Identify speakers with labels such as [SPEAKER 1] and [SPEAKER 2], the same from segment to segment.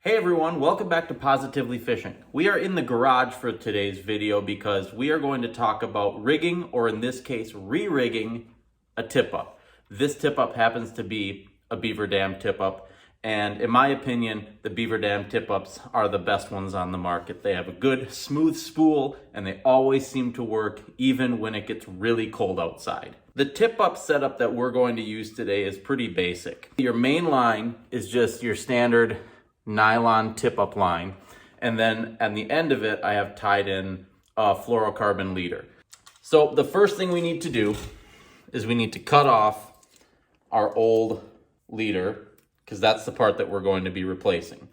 [SPEAKER 1] Hey everyone, welcome back to Positively Fishing. We are in the garage for today's video because we are going to talk about rigging, or in this case, re-rigging a tip-up. This tip-up happens to be a beaver dam tip-up, and in my opinion, the beaver dam tip-ups are the best ones on the market. They have a good, smooth spool, and they always seem to work even when it gets really cold outside. The tip-up setup that we're going to use today is pretty basic. Your main line is just your standard nylon tip-up line, and then at the end of it I have tied in a fluorocarbon leader. So the first thing we need to do is we need to cut off our old leader, because that's the part that we're going to be replacing.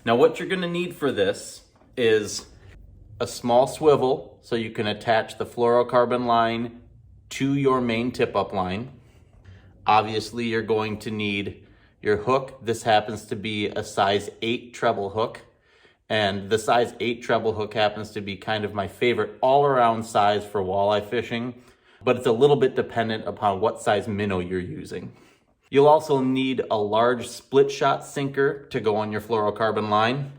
[SPEAKER 1] Now what you're going to need for this is a small swivel so you can attach the fluorocarbon line to your main tip-up line. Obviously you're going to need your hook. This happens to be a size 8 treble hook, and the size 8 treble hook happens to be kind of my favorite all-around size for walleye fishing, but it's a little bit dependent upon what size minnow you're using. You'll also need a large split shot sinker to go on your fluorocarbon line,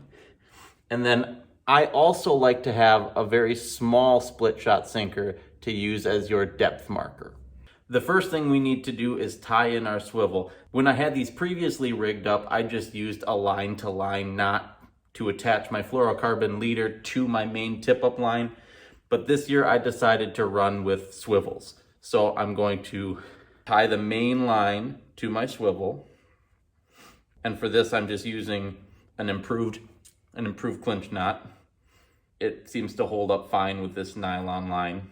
[SPEAKER 1] and then I also like to have a very small split shot sinker to use as your depth marker. The first thing we need to do is tie in our swivel. When I had these previously rigged up, I just used a line-to-line knot to attach my fluorocarbon leader to my main tip-up line. But this year I decided to run with swivels. So I'm going to tie the main line to my swivel. And for this, I'm just using an improved clinch knot. It seems to hold up fine with this nylon line.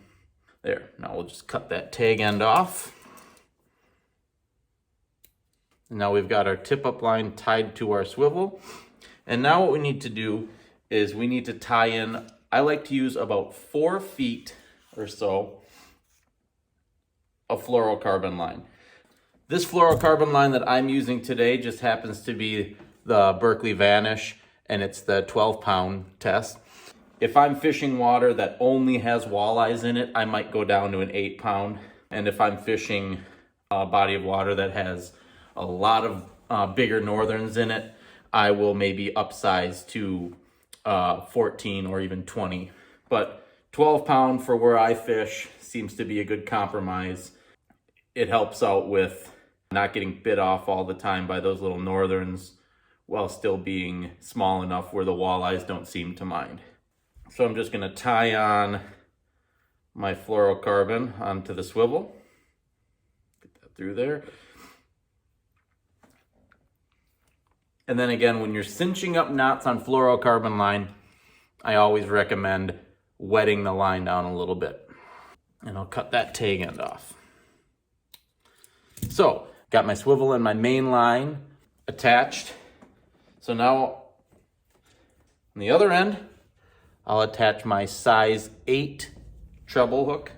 [SPEAKER 1] There, now we'll just cut that tag end off. Now we've got our tip-up line tied to our swivel. And now what we need to do is we need to tie in, I like to use about 4 feet or so of fluorocarbon line. This fluorocarbon line that I'm using today just happens to be the Berkley Vanish, and it's the 12-pound test. If I'm fishing water that only has walleyes in it, I might go down to an 8-pound. And if I'm fishing a body of water that has a lot of bigger northerns in it, I will maybe upsize to 14 or even 20. But 12-pound for where I fish seems to be a good compromise. It helps out with not getting bit off all the time by those little northerns while still being small enough where the walleyes don't seem to mind. So I'm just going to tie on my fluorocarbon onto the swivel. Get that through there. And then again, when you're cinching up knots on fluorocarbon line, I always recommend wetting the line down a little bit. And I'll cut that tag end off. So, got my swivel and my main line attached. So now, on the other end, I'll attach my size 8 treble hook.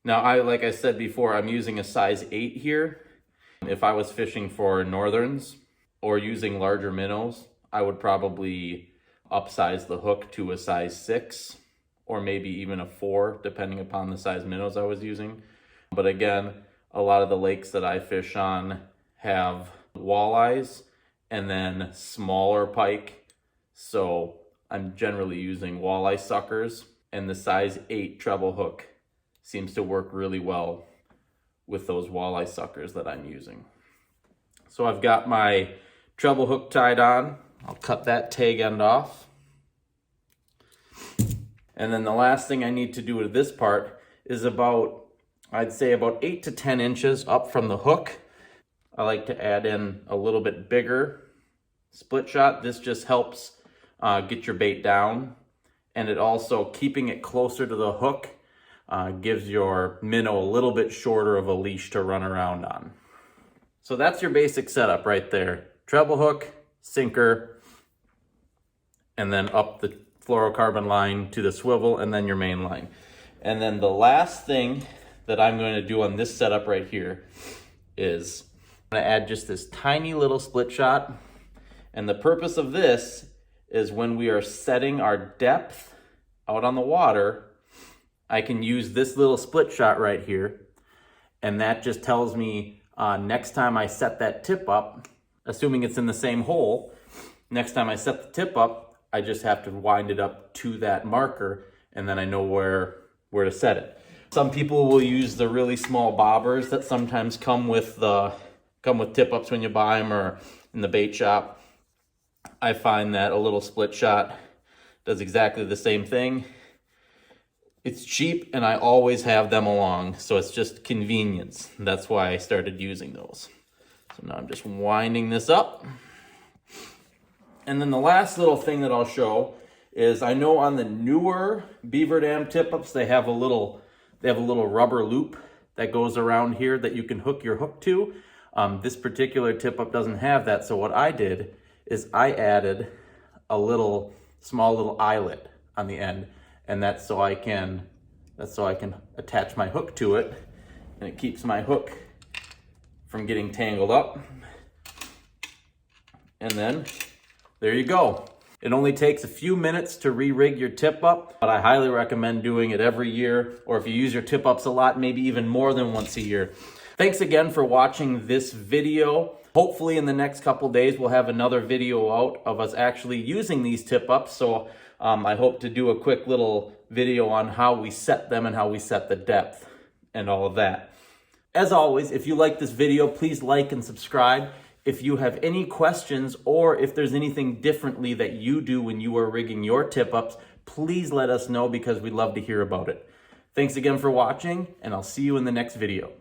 [SPEAKER 1] Now, like I said before, I'm using a size 8 here. If I was fishing for northerns or using larger minnows, I would probably upsize the hook to a size 6 or maybe even a 4, depending upon the size minnows I was using. But again, a lot of the lakes that I fish on have walleyes and then smaller pike. So I'm generally using walleye suckers, and the size 8 treble hook seems to work really well with those walleye suckers that I'm using. So I've got my treble hook tied on. I'll cut that tag end off. And then the last thing I need to do with this part is I'd say about 8 to 10 inches up from the hook. I like to add in a little bit bigger split shot. This just helps get your bait down, and it also, keeping it closer to the hook, gives your minnow a little bit shorter of a leash to run around on. So that's your basic setup right there. Treble hook, sinker, and then up the fluorocarbon line to the swivel, and then your main line. And then the last thing that I'm going to do on this setup right here is I'm going to add just this tiny little split shot. And the purpose of this is when we are setting our depth out on the water, I can use this little split shot right here, and that just tells me next time I set that tip up, assuming it's in the same hole, next time I set the tip up, I just have to wind it up to that marker, and then I know where to set it. Some people will use the really small bobbers that sometimes come with tip ups when you buy them or in the bait shop. I find that a little split shot does exactly the same thing. It's cheap and I always have them along, so it's just convenience. That's why I started using those. So now I'm just winding this up. And then the last little thing that I'll show is, I know on the newer beaver dam tip-ups, they have a little rubber loop that goes around here that you can hook your hook to. This particular tip-up doesn't have that, so what I did is I added a small little eyelet on the end, and that's so I can attach my hook to it, and it keeps my hook from getting tangled up. And then there you go. It only takes a few minutes to re-rig your tip-up, but I highly recommend doing it every year, or if you use your tip-ups a lot, maybe even more than once a year. Thanks again for watching this video. Hopefully in the next couple days, we'll have another video out of us actually using these tip-ups. So I hope to do a quick little video on how we set them and how we set the depth and all of that. As always, if you like this video, please like and subscribe. If you have any questions, or if there's anything differently that you do when you are rigging your tip-ups, please let us know, because we'd love to hear about it. Thanks again for watching, and I'll see you in the next video.